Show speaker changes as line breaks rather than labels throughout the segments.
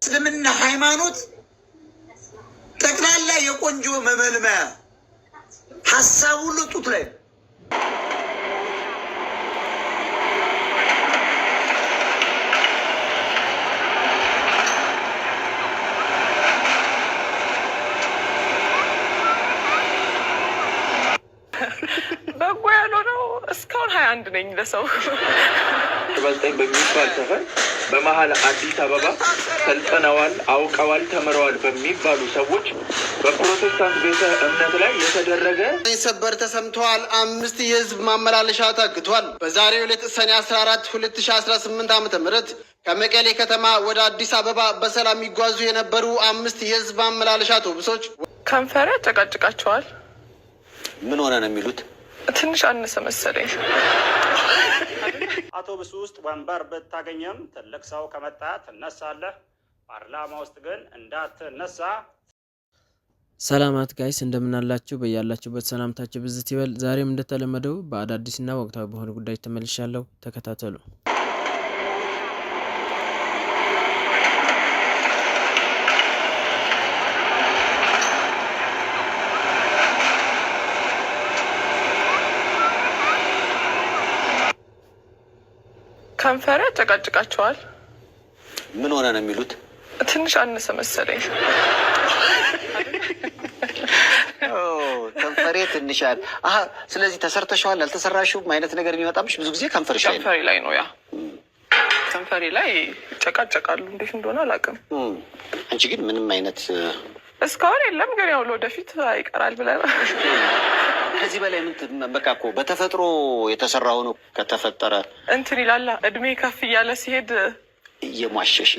እስልምና ሃይማኖት ጠቅላላ የቆንጆ መመልመያ ሐሳቡ ልጡት ላይ
እስካሁን 21 ነኝ ለሰው
በልጠኝ በሚባል ሰፈር በመሃል አዲስ አበባ ሰልጥነዋል አውቀዋል ተመረዋል በሚባሉ ሰዎች በፕሮቴስታንት ቤተ እምነት ላይ የተደረገ
ሰበር ተሰምቷል። 5 የህዝብ ማመላለሻ ታግቷል። በዛሬው ዕለት ሰኔ 14 2018 ዓ.ም ከመቀሌ ከተማ ወደ አዲስ አበባ በሰላም ይጓዙ የነበሩ 5 የህዝብ ማመላለሻ አውቶቡሶች
ከንፈረ ተጨቃጭቃቸዋል።
ምን ሆነ ነው የሚሉት?
ትንሽ አነሰ መሰለኝ።
አውቶቡስ ውስጥ ወንበር ብታገኘም ትልቅ ሰው ከመጣ ትነሳለህ፣ ፓርላማ ውስጥ ግን እንዳትነሳ።
ሰላማት ጋይስ እንደምናላችሁ በያላችሁበት ሰላምታችሁ ብዝት ይበል። ዛሬም እንደተለመደው በአዳዲስና ወቅታዊ በሆኑ ጉዳዮች ተመልሻለሁ። ተከታተሉ።
ከንፈረ ተጨቃጭቃቸዋል።
ምን ሆነ ነው የሚሉት?
ትንሽ አነሰ መሰለኝ።
ከንፈሬ ትንሻል። ስለዚህ ተሰርተሻል አልተሰራሽም አይነት ነገር የሚመጣብሽ ብዙ ጊዜ ከንፈርሽ
ላይ ነው። ያ ከንፈሬ ላይ ይጨቃጨቃሉ። እንዴት እንደሆነ አላውቅም።
አንቺ ግን ምንም አይነት
እስካሁን የለም፣ ግን ያው ለወደፊት አይቀራል ብለን
ከዚህ በላይ ምን በቃ እኮ በተፈጥሮ የተሰራው ነው። ከተፈጠረ
እንትን ይላል። እድሜ ከፍ እያለ ሲሄድ
እየሟሸሽ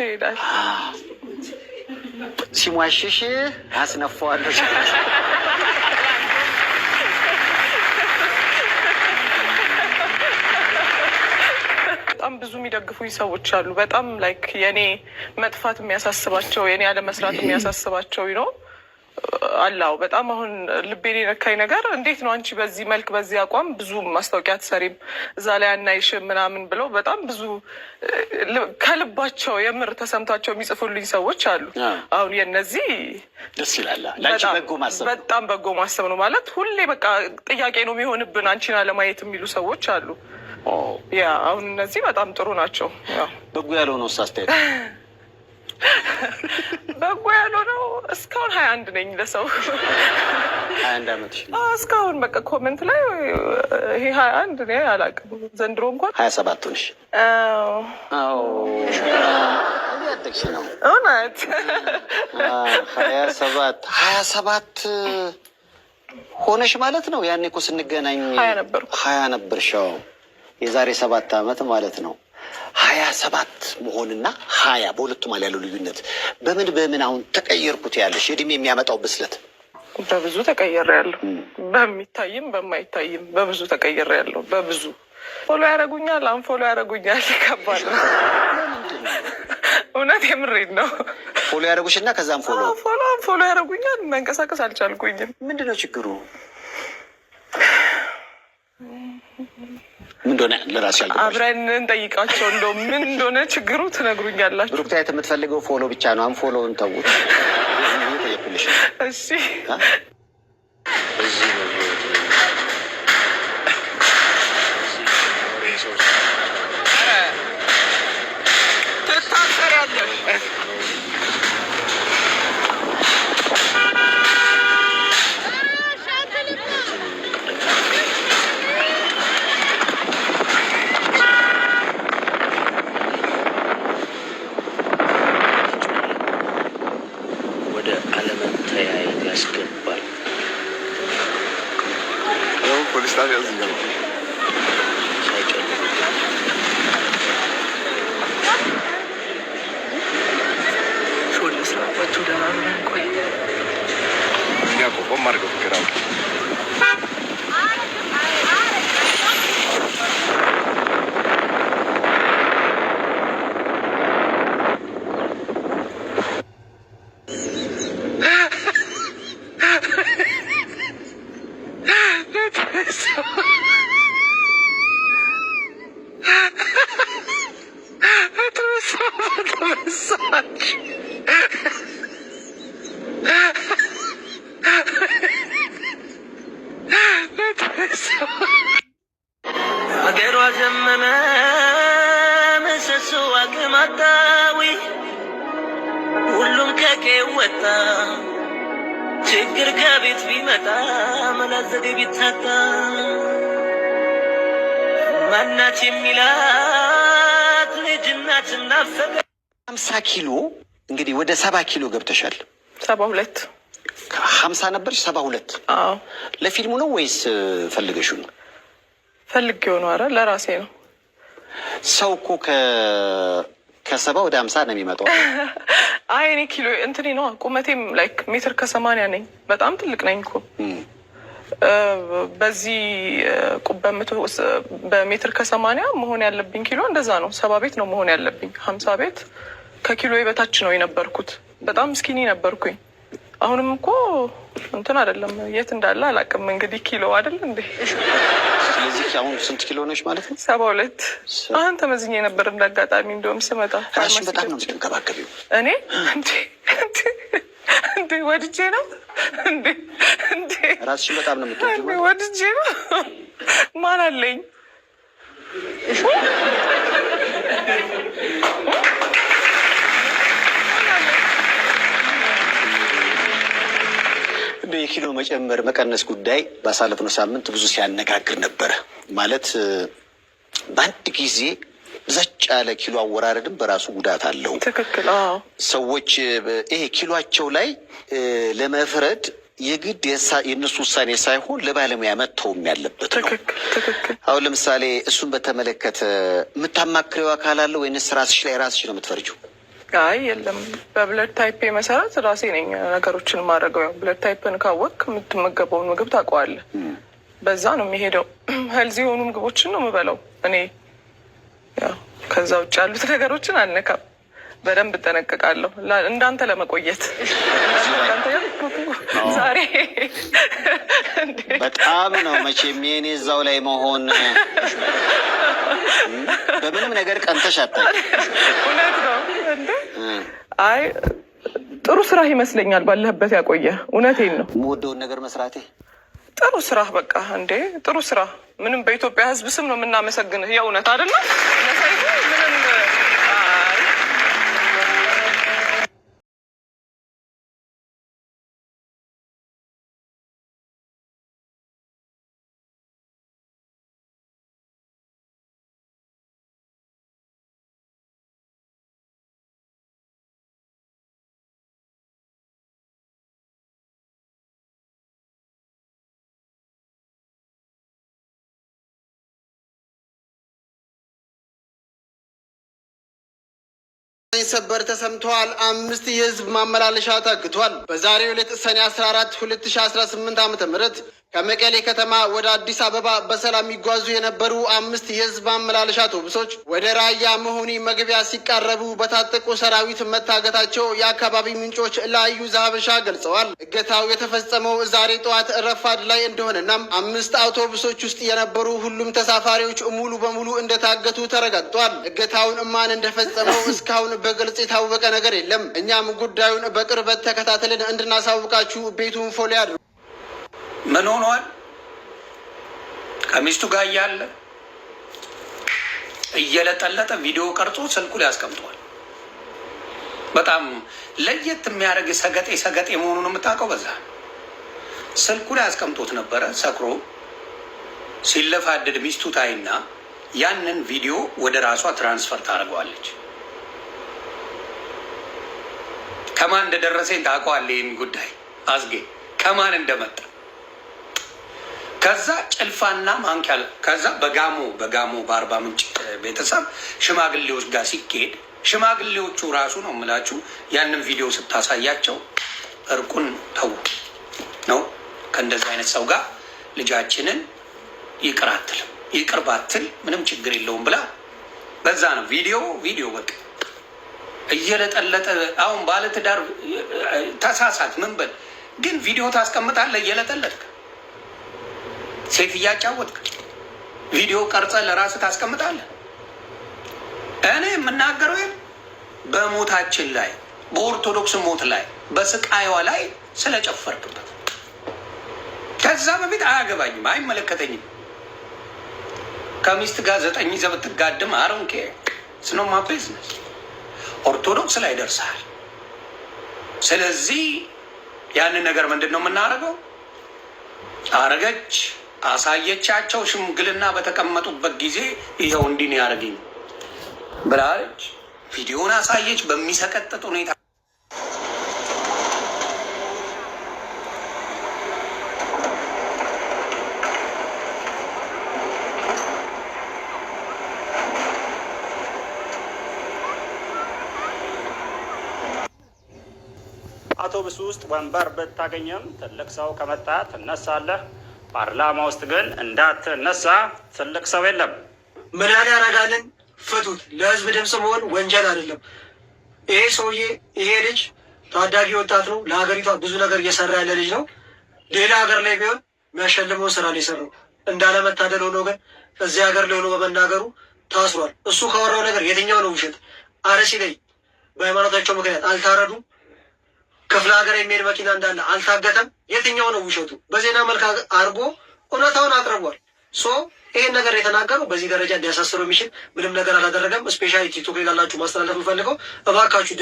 ይሄዳል።
ሲሟሸሽ አስነፋዋለሁ።
በጣም ብዙ የሚደግፉኝ ሰዎች አሉ። በጣም ላይክ የኔ መጥፋት የሚያሳስባቸው የኔ አለመስራት የሚያሳስባቸው ነው አላው። በጣም አሁን ልቤን የነካኝ ነገር እንዴት ነው አንቺ በዚህ መልክ በዚህ አቋም ብዙ ማስታወቂያ ትሰሪም እዛ ላይ አናይሽም ምናምን ብለው በጣም ብዙ ከልባቸው የምር ተሰምቷቸው የሚጽፉልኝ ሰዎች አሉ። አሁን የነዚህ
ደስ ይላል። ላንቺ በጎ ማሰብ
በጣም በጎ ማሰብ ነው ማለት ሁሌ በቃ ጥያቄ ነው የሚሆንብን አንቺን አለማየት የሚሉ ሰዎች አሉ። ያ አሁን እነዚህ በጣም ጥሩ ናቸው።
በጎ ያልሆነው አስተያየት
በጎ ያልሆነው እስካሁን 21 ነኝ ለሰው
21 ዓመትሽ ነው።
እስካሁን በቃ ኮሜንት ላይ ይሄ 21 እኔ አላውቅም። ዘንድሮ እንኳን
27 ሆነሽ ያደግሽ ነው
እውነት
27 ሆነሽ ማለት ነው። ያኔ እኮ ስንገናኝ 20 ነበርሽ። የዛሬ 7 ዓመት ማለት ነው። 27 መሆንና 20 በሁለቱ ማለት ያለው ልዩነት በምን አሁን ተቀየርኩት ያለሽ እድሜ የሚያመጣው ብስለት
በብዙ ተቀየሬያለሁ። በሚታይም በማይታይም በብዙ ተቀየሬያለሁ። በብዙ ፎሎ ያደርጉኛል፣ አንፎሎ ያደርጉኛል። ይከባል። እውነት የምሬን ነው።
ፎሎ ያደርጉሽና ከዛም
ፎሎ ያደርጉኛል። መንቀሳቀስ አልቻልኩኝም።
ምንድነው ችግሩ? ምን እንደሆነ ለራስሽ ያልገባሽ
አብረን እንጠይቃቸው። እንደው ምን እንደሆነ ችግሩ ትነግሩኛላችሁ።
ብሩክታይት የምትፈልገው ፎሎ ብቻ ነው። አንፎሎውን ተውት።
እሺ
ያስገባል። ፖሊስ ጣቢያ እዚህ ነው። ቆም አድርገው ፍቅራው
አገሯ ዘመመ ምሰሶ አግማታዊ ሁሉም ከቄው ወጣ ችግር ከቤት ቢመጣ መላዘግ ቢታጣ ማናት የሚላት ልጅናት ናፈቀ
50 ኪሎ እንግዲህ ወደ 70 ኪሎ ገብተሻል።
72
50 ነበርሽ 72።
አዎ
ለፊልሙ ነው ወይስ ፈልገሽው ነው?
ፈልጌው ነው። ኧረ ለራሴ ነው።
ሰው እኮ ከ70 ወደ 50 ነው የሚመጣው።
አይ እኔ ኪሎ እንትኔ ነው ቁመቴም ላይክ ሜትር ከ80 ነኝ። በጣም ትልቅ ነኝ እኮ በዚህ በሜትር ከ80 መሆን ያለብኝ ኪሎ እንደዛ ነው። 70 ቤት ነው መሆን ያለብኝ። 50 ቤት ከኪሎ በታች ነው የነበርኩት። በጣም ስኪኒ ነበርኩኝ። አሁንም እኮ እንትን አይደለም የት እንዳለ አላውቅም። እንግዲህ ኪሎ አይደል እንዴ?
ስለዚህ አሁን ስንት ኪሎ ነሽ ማለት ነው?
72 አሁን ተመዝኜ ነበር እንዳጋጣሚ። እንደውም ስመጣ
ራስሽን በጣም ነው የምትንከባከቢው።
እኔ እንዴ ወድጄ ነው እንዴ
ራስሽን በጣም ነው የምትወጂው።
ወድጄ ነው። ማን አለኝ?
የኪሎ መጨመር መቀነስ ጉዳይ ባሳለፍነው ሳምንት ብዙ ሲያነጋግር ነበረ። ማለት በአንድ ጊዜ ዘጭ ያለ ኪሎ አወራረድም በራሱ ጉዳት አለው።
ትክክል።
ሰዎች ይሄ ኪሎቸው ላይ ለመፍረድ የግድ የእነሱ ውሳኔ ሳይሆን ለባለሙያ መተውም ያለበት ነው።
ትክክል።
አሁን ለምሳሌ እሱን በተመለከተ የምታማክሪው አካል አለ ወይንስ ራስሽ ላይ ራስሽ ነው የምትፈርጂው?
አይ የለም፣ በብለድ ታይፕ መሰረት ራሴ ነኝ ነገሮችን ማድረገው። ያው ብለድ ታይፕን ካወቅ የምትመገበውን ምግብ ታውቀዋለህ። በዛ ነው የሚሄደው። ሄልዚ የሆኑ ምግቦችን ነው የምበላው እኔ። ያው ከዛ ውጭ ያሉት ነገሮችን አልነካም። በደንብ እጠነቀቃለሁ እንዳንተ ለመቆየት። ዛሬ
በጣም ነው መቼም የኔ እዛው ላይ መሆን በምንም ነገር ቀንተሽ አታውቂም።
እውነት ነው እንዴ? አይ ጥሩ ስራ ይመስለኛል ባለህበት ያቆየ። እውነቴን ነው።
የምወደውን ነገር መስራቴ
ጥሩ ስራ በቃ እንዴ ጥሩ ስራ። ምንም በኢትዮጵያ ሕዝብ ስም ነው የምናመሰግንህ። የእውነት አይደለም ምንም
ሰበር ተሰምተዋል። 5 የህዝብ ማመላለሻ ታግቷል። በዛሬው ዕለት ሰኔ 14 2018 ዓ.ም ከመቀሌ ከተማ ወደ አዲስ አበባ በሰላም የሚጓዙ የነበሩ 5 የህዝብ ማመላለሻ አውቶቡሶች ወደ ራያ መሆኒ መግቢያ ሲቃረቡ በታጠቁ ሰራዊት መታገታቸው የአካባቢ ምንጮች ለአዩ ዘሀበሻ ገልጸዋል። እገታው የተፈጸመው ዛሬ ጠዋት ረፋድ ላይ እንደሆነና 5 አውቶቡሶች ውስጥ የነበሩ ሁሉም ተሳፋሪዎች ሙሉ በሙሉ እንደታገቱ ተረጋግጧል። እገታውን ማን እንደፈጸመው እስካሁን በግልጽ የታወቀ ነገር የለም። እኛም ጉዳዩን በቅርበት ተከታተልን እንድናሳውቃችሁ ቤቱን ፎሎ ያድርጉ።
ምን ሆኗል? ከሚስቱ ጋር እያለ እየለጠለጠ ቪዲዮ ቀርጾ ስልኩ ላይ አስቀምጧል። በጣም ለየት የሚያደርግ ሰገጤ መሆኑን የምታውቀው በዛ ስልኩ ላይ አስቀምጦት ነበረ። ሰክሮ ሲለፋደድ ሚስቱ ታይና ያንን ቪዲዮ ወደ ራሷ ትራንስፈር ታደርገዋለች። ከማን እንደደረሰኝ ታውቀዋለህ? ይህን ጉዳይ አዝጌ ከማን እንደመጣ ከዛ ጭልፋና ማንኪያ ከዛ በጋሞ በአርባ ምንጭ ቤተሰብ ሽማግሌዎች ጋር ሲካሄድ ሽማግሌዎቹ ራሱ ነው የምላችሁ ያንን ቪዲዮ ስታሳያቸው እርቁን ተው ነው ከእንደዚህ አይነት ሰው ጋር ልጃችንን ይቅር አትልም፣ ይቅር ባትል ምንም ችግር የለውም ብላ በዛ ነው ቪዲዮ በቃ እየለጠለጠ አሁን ባለትዳር ተሳሳት ምን በል ግን ቪዲዮ ታስቀምጣለህ እየለጠለጥክ ሴት እያጫወትክ ቪዲዮ ቀርጸ ለራስህ ታስቀምጣለህ። እኔ የምናገረው በሞታችን ላይ በኦርቶዶክስ ሞት ላይ በስቃይዋ ላይ ስለጨፈርክበት። ከዛ በፊት አያገባኝም፣ አይመለከተኝም። ከሚስት ጋር 9 ይዘህ ብትጋድም አሮንኬ ስኖማ ቢዝነስ ኦርቶዶክስ ላይ ደርሰሃል። ስለዚህ ያንን ነገር ምንድን ነው የምናደርገው? አረገች፣ አሳየቻቸው። ሽምግልና በተቀመጡበት ጊዜ ይኸው እንዲህ ነው ያደረገኝ ብላለች። ቪዲዮን አሳየች በሚሰቀጥጥ ሁኔታ።
አውቶቡስ ውስጥ ወንበር ብታገኝም ትልቅ ሰው ከመጣ ትነሳለህ። ፓርላማ ውስጥ ግን እንዳትነሳ፣ ትልቅ ሰው የለም።
ምን ያደርጋልን? ፍቱት። ለህዝብ ድምፅ መሆን ወንጀል አይደለም። ይሄ ሰውዬ ይሄ ልጅ ታዳጊ ወጣት ነው። ለሀገሪቷ ብዙ ነገር እየሰራ ያለ ልጅ ነው። ሌላ ሀገር ላይ ቢሆን የሚያሸልመውን ስራ ነው የሰራው። እንዳለመታደል ሆኖ ግን እዚህ ሀገር ላይ ሆኖ በመናገሩ ታስሯል። እሱ ካወራው ነገር የትኛው ነው ውሸት? አርሲ ላይ በሃይማኖታቸው ምክንያት አልታረዱም። ክፍለ ሀገር የሚሄድ መኪና እንዳለ አልታገተም። የትኛው ነው ውሸቱ? በዜና መልክ አድርጎ እውነታውን አቅርቧል። ይሄን ነገር የተናገረው በዚህ ደረጃ እንዲያሳስረው የሚችል ምንም ነገር አላደረገም። ስፔሻሊ ቲክቶክ ላይ ላላችሁ ማስተላለፍ የምፈልገው እባካችሁ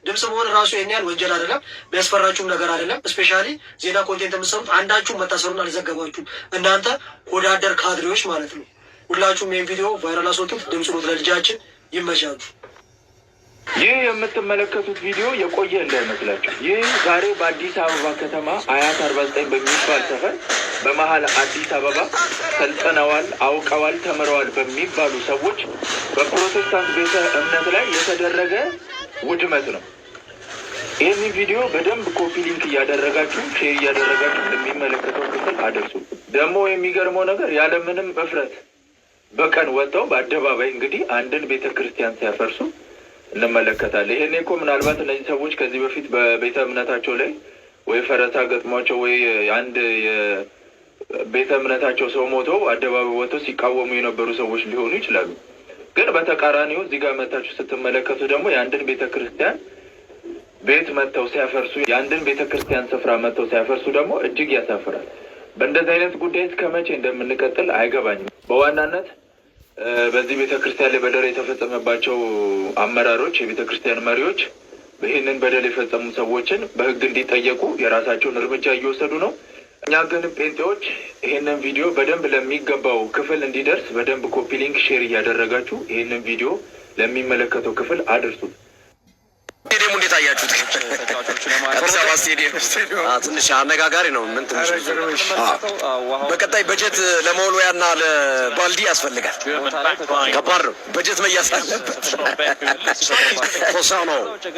ድምፅ መሆን ራሱ ይሄን ያህል ወንጀል አይደለም፣ የሚያስፈራችሁም ነገር አይደለም። ስፔሻሊ ዜና ኮንቴንት የምትሰሩት አንዳችሁ መታሰሩን አልዘገባችሁም። እናንተ ወዳደር ካድሬዎች ማለት ነው። ሁላችሁም ይህን ቪዲዮ ቫይራል አስወጡት። ድምፅ ኑት ለልጃችን። ይመቻሉ።
ይህ የምትመለከቱት ቪዲዮ የቆየ እንዳይመስላችሁ። ይህ ዛሬ በአዲስ አበባ ከተማ አያት 49 በሚባል ሰፈር በመሀል አዲስ አበባ ሰልጥነዋል፣ አውቀዋል፣ ተምረዋል በሚባሉ ሰዎች በፕሮቴስታንት ቤተ እምነት ላይ የተደረገ ውድመት ነው። ይህን ቪዲዮ በደንብ ኮፒ ሊንክ እያደረጋችሁ ሼር እያደረጋችሁ ለሚመለከተው ክፍል አደርሱ። ደግሞ የሚገርመው ነገር ያለምንም እፍረት በቀን ወጥተው በአደባባይ እንግዲህ አንድን ቤተ ክርስቲያን ሲያፈርሱ እንመለከታለን። ይሄኔ እኮ ምናልባት እነዚህ ሰዎች ከዚህ በፊት በቤተ እምነታቸው ላይ ወይ ፈረሳ ገጥሟቸው ወይ አንድ የቤተ እምነታቸው ሰው ሞተው አደባባይ ወጥተው ሲቃወሙ የነበሩ ሰዎች ሊሆኑ ይችላሉ። ግን በተቃራኒው እዚህ ጋር መታችሁ ስትመለከቱ ደግሞ የአንድን ቤተ ክርስቲያን ቤት መጥተው ሲያፈርሱ፣ የአንድን ቤተ ክርስቲያን ስፍራ መጥተው ሲያፈርሱ ደግሞ እጅግ ያሳፍራል። በእንደዚህ አይነት ጉዳይ እስከ መቼ እንደምንቀጥል አይገባኝም። በዋናነት በዚህ ቤተ ክርስቲያን ላይ በደል የተፈጸመባቸው አመራሮች፣ የቤተ ክርስቲያን መሪዎች ይህንን በደል የፈጸሙ ሰዎችን በሕግ እንዲጠየቁ የራሳቸውን እርምጃ እየወሰዱ ነው። እኛ ግን ጴንጤዎች ይህንን ቪዲዮ በደንብ ለሚገባው ክፍል እንዲደርስ በደንብ ኮፒ ሊንክ ሼር እያደረጋችሁ ይህንን ቪዲዮ ለሚመለከተው ክፍል አድርሱት።
ስቴዲየሙ እንዴት አያችሁት? አዲስ አበባ ስቴዲየም ትንሽ አነጋጋሪ ነው። ምን ትንሽ በቀጣይ በጀት ለመወልወያና ለባልዲ ያስፈልጋል። ከባድ ነው። በጀት መያዝ አለበት። ኮሳኖ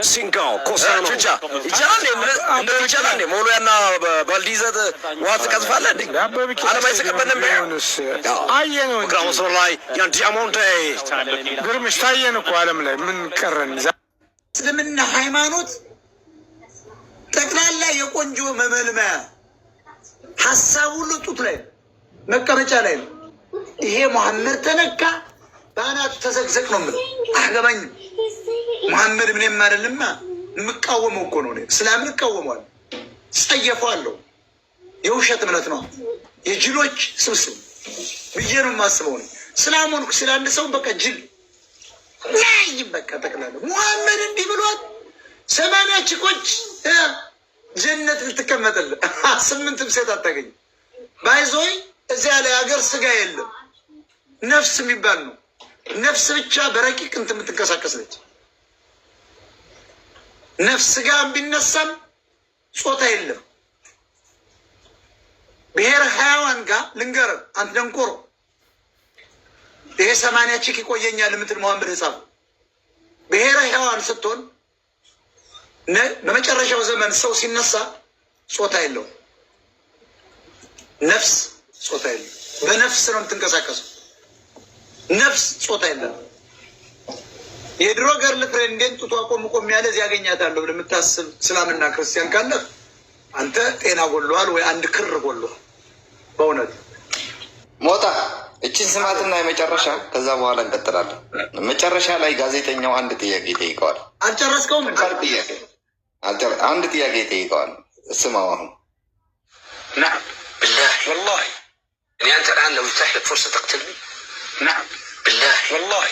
ሲንጋው ኮሳኖ ብቻ ይቻላል። እንደው ይቻላል። መወልወያና ባልዲ ይዘህ ውሃ ትቀዝፋለህ እንዴ? ዓለም አይስቅብንም። አየነው ግራውንድ ላይ ያን ዲያሞንቴ ግርምሽ ታየን እኮ ዓለም ላይ ምን ቀረን?
እስልምና ሃይማኖት ጠቅላላ የቆንጆ መመልመያ ሀሳብ ሁሉ ጡት ላይ መቀመጫ ላይ ነው። ይሄ መሐመድ ተነካ በአናቱ ተሰቅሰቅ ነው የምለው። አያገባኝም። መሐመድ ምንም አይደለማ። የምቃወመው እኮ ነው። እስላምን እቃወመዋለሁ፣ ጸየፈዋለሁ። የውሸት እምነት ነው፣ የጅሎች ስብስብ ብዬ ነው የማስበው ነው። ስላሞንኩ ስለ አንድ ሰው በቃ ጅል ላይ በቃ ጠቅላላ ሙሐመድ እንዲህ ብሏል። 80 ቺኮች ጀነት ልትቀመጥልህ 8 ሴት አታገኝ። ባይዞይ እዚያ ላይ ሀገር ስጋ የለም ነፍስ የሚባል ነው። ነፍስ ብቻ በረቂቅ እንትን የምትንቀሳቀስ ነች። ነፍስ ጋር ቢነሳም ጾታ የለም። ብሔር ሀያዋን ጋር ልንገርህ አንተ ደንቆሮ ይሄ 80 ቺክ ይቆየኛል የምትል መሐመድ ጻፍ ብሔረ ሕያዋን ስትሆን በመጨረሻው ዘመን ሰው ሲነሳ ጾታ የለው። ነፍስ ጾታ የለው። በነፍስ ነው የምትንቀሳቀሰው። ነፍስ ጾታ የለም። የድሮ ገርል ፍሬንዴን ጡቷ ቆም ያለ እዚህ ያገኛታለሁ ብለህ የምታስብ እስላምና ክርስቲያን ካለ አንተ ጤና ጎሏል ወይ አንድ ክር ጎሏል። በእውነት
ሞጣ
እችን ስማትና የመጨረሻ ከዛ በኋላ እንቀጥላለን። መጨረሻ ላይ ጋዜጠኛው አንድ ጥያቄ ይጠይቀዋል።
አልጨረስከውም?
አንድ ጥያቄ ይጠይቀዋል። ስማው አሁን
نعم بالله والله يعني أنت الآن لو يتاح لك فرصة تقتلني نعم بالله والله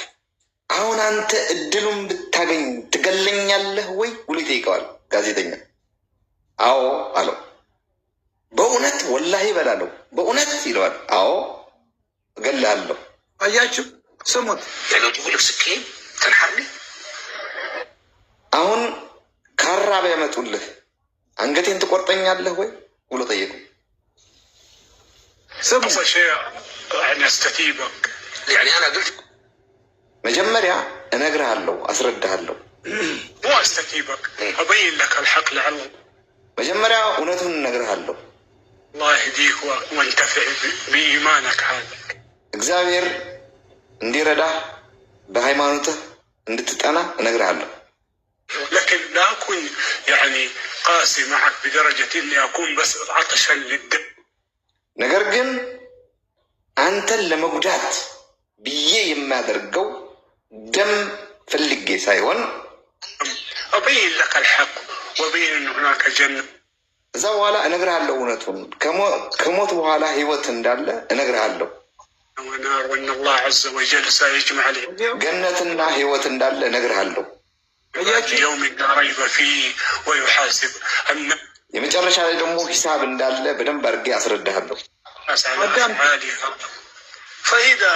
አሁን አንተ እድሉን ብታገኝ ትገለኛለህ ወይ ብሎ ይጠይቀዋል ጋዜጠኛ። አዎ አለው። በእውነት ወላሂ እበላለሁ በእውነት ይለዋል። አዎ እገልሃለሁ።
አያችሁ ስሙት።
لو تقول لك سكين تنحرني
አሁን ካራ ቢያመጡልህ አንገቴን ትቆርጠኛለህ ወይ ብሎ ጠየቁ።
أول شيء يعني أستتيبك يعني أنا قلت
መጀመሪያ እነግርሃለሁ አስረዳሃለሁ።
مو أستتيبك أبين لك الحق لعله
መጀመሪያ እውነቱን እነግርሃለሁ።
الله يهديك وانتفع بإيمانك هذا
እግዚአብሔር እንዲረዳህ በሃይማኖትህ እንድትጠና እነግርሃለሁ።
لكن لا أكون يعني قاسي معك بدرجة إني أكون بس عطشا للدم
ነገር ግን አንተን ለመጉዳት ብዬ የማደርገው ደም ፈልጌ ሳይሆን
أبين لك الحق وأبين أن هناك جنة
እዛ በኋላ እነግርሃለሁ እውነቱን ከሞት በኋላ ህይወት እንዳለ እነግርሃለሁ።
ونار وأن الله عز وجل سيجمع عليهم
ገነትና ህይወት እንዳለ እነግርሃለሁ።
يوم لا ريب فيه ويحاسب النفس
የመጨረሻ ላይ ደግሞ ሂሳብ እንዳለ በደንብ አድርጌ አስረዳሃለሁ።
فإذا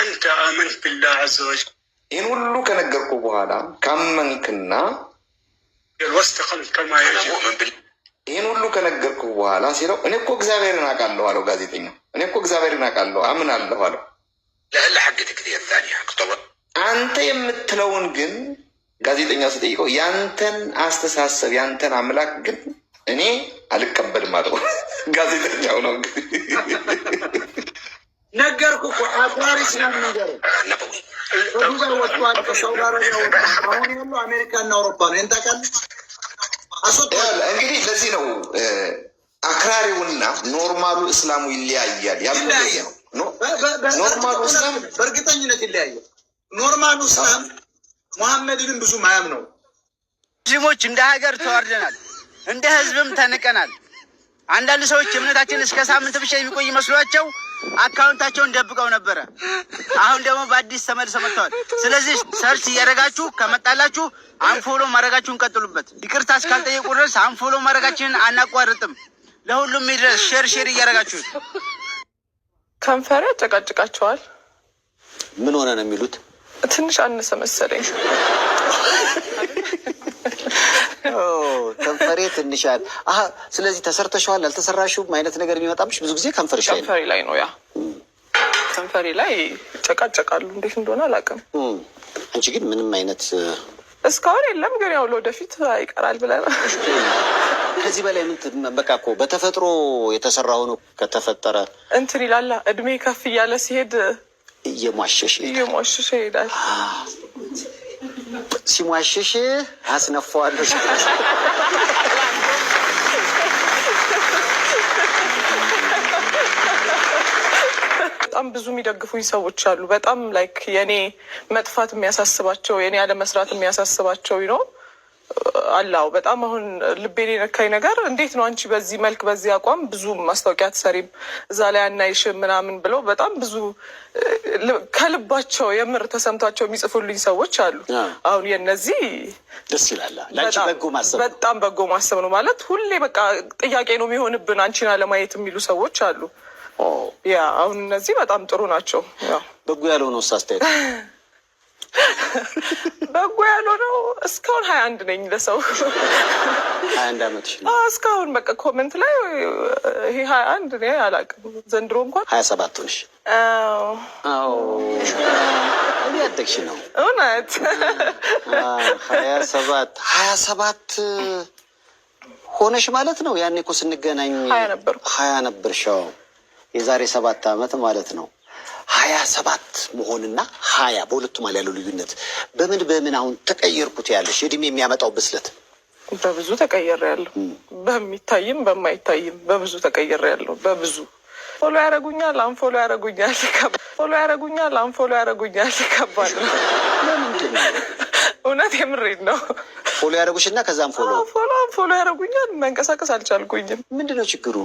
أنت آمنت بالله عز وجل
ይህን ሁሉ ከነገርኩ በኋላ ካመንክና
واستقمت كما يجب
ይህን ሁሉ ከነገርኩ በኋላ ሲለው እኔ እኮ እግዚአብሔርን አውቃለሁ አለው ጋዜጠኛው። እኔ እኮ እግዚአብሔርን አውቃለሁ አምናለሁ አለው።
لألا حقتك دي الثانية
አንተ የምትለውን ግን ጋዜጠኛው ስጠይቀው ያንተን አስተሳሰብ ያንተን አምላክ ግን እኔ አልቀበልም አለው። ጋዜጠኛው ነው
ነገርኩ እኮ አክራሪ ስለሚነገር በዱባይ ወጥቷል፣ ከሳውዲ አረቢያ ወጥቷል። አሁን ያለው አሜሪካና አውሮፓ ነው። እንታውቃለህ።
እንግዲህ ለዚህ ነው አክራሪውና ኖርማሉ እስላሙ ይለያያል ያለው ነው። ኖርማሉ እስላም
በእርግጠኝነት ይለያያል። ኖርማሉ እስላም ሙሐመድን ብዙ ማያም ነው።
ሙስሊሞች እንደ ሀገር ተዋርደናል፣ እንደ ህዝብም ተንቀናል። አንዳንድ ሰዎች እምነታችን እስከ ሳምንት ብቻ የሚቆይ መስሏቸው አካውንታቸውን ደብቀው ነበረ። አሁን ደግሞ በአዲስ ተመልሰው መጥተዋል። ስለዚህ ሰርች እያደረጋችሁ ከመጣላችሁ አንፎሎ ማድረጋችሁን ቀጥሉበት። ይቅርታ እስካልጠየቁ ድረስ አንፎሎ ማድረጋችንን አናቋርጥም። ለሁሉም ይድረስ። ሼር እያደረጋችሁ
ከንፈሬ ያጨቃጭቃቸዋል።
ምን ሆነ ነው የሚሉት?
ትንሽ አነሰ መሰለኝ።
ከንፈሬ ትንሽ አለ። ስለዚህ ተሰርተሽዋል አልተሰራሽውም አይነት ነገር የሚመጣብሽ ብዙ ጊዜ ከንፈርሽ ላይ ነው።
ከንፈሬ ላይ ነው። ያ ከንፈሬ ላይ ይጨቃጨቃሉ። እንዴት እንደሆነ አላውቅም።
አንቺ ግን ምንም አይነት
እስካሁን የለም፣ ግን ያው ለወደፊት አይቀራል ብለን
ከዚህ በላይ ምን በቃ እኮ በተፈጥሮ የተሰራ ሆኖ ከተፈጠረ
እንትን ይላል። እድሜ ከፍ እያለ ሲሄድ
እየሟሸሽ
ይሄዳል።
ሲሟሸሽ አስነፋዋለሁ።
በጣም ብዙ የሚደግፉኝ ሰዎች አሉ። በጣም ላይክ የኔ መጥፋት የሚያሳስባቸው የኔ አለመስራት የሚያሳስባቸው ነው አላው። በጣም አሁን ልቤን የነካኝ ነገር እንዴት ነው አንቺ በዚህ መልክ በዚህ አቋም ብዙ ማስታወቂያ ትሰሪም እዛ ላይ አናይሽም ምናምን ብለው በጣም ብዙ ከልባቸው የምር ተሰምቷቸው የሚጽፉልኝ ሰዎች አሉ። አሁን የነዚህ
ደስ ይላል። ላንቺ በጎ ማሰብ
በጣም በጎ ማሰብ ነው ማለት ሁሌ በቃ ጥያቄ ነው የሚሆንብን አንቺን አለማየት የሚሉ ሰዎች አሉ። ያ አሁን እነዚህ በጣም ጥሩ ናቸው።
በጎ ያልሆነው አስተያየት
በጎ ያልሆነው እስካሁን 21 ነኝ ለሰው
21 ዓመትሽ ነው
እስካሁን በቃ ኮሜንት ላይ ይሄ 21 እኔ አላውቅም። ዘንድሮ እንኳን
27 ነሽ። አዎ እያደግሽ ነው
እውነት
27 ሆነሽ ማለት ነው። ያኔ እኮ ስንገናኝ 20 ነበርሽ። የዛሬ 7 ዓመት ማለት ነው። 27 መሆንና 20 በሁለቱ ማለት ያለው ልዩነት በምን አሁን ተቀየርኩት ያለሽ እድሜ የሚያመጣው ብስለት
በብዙ ተቀየረ ያለው በሚታይም በማይታይም በብዙ ተቀየረ ያለው በብዙ ፎሎ ያደርጉኛል፣ አንፎሎ ያደርጉኛል። ፎሎ ያደርጉኛል፣ አንፎሎ ያደርጉኛል። ከባድ ነው።
ለምንድን ነው?
እውነት የምሬድ ነው።
ፎሎ ያደርጉሽና ከዛም
ፎሎ ያደርጉኛል። መንቀሳቀስ አልቻልኩኝም።
ምንድን ነው ችግሩ?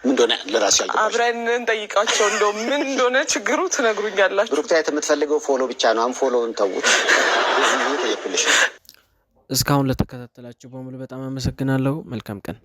ምን እንደሆነ ለራሱ ያልገባሽ
አብረን እንጠይቃቸው። እንደው ምን እንደሆነ ችግሩ ትነግሩኛላችሁ።
ብሩክታይት የምትፈልገው ፎሎ ብቻ ነው። አንፎሎውን ተውት።
እስካሁን ለተከታተላችሁ በሙሉ በጣም አመሰግናለሁ። መልካም ቀን።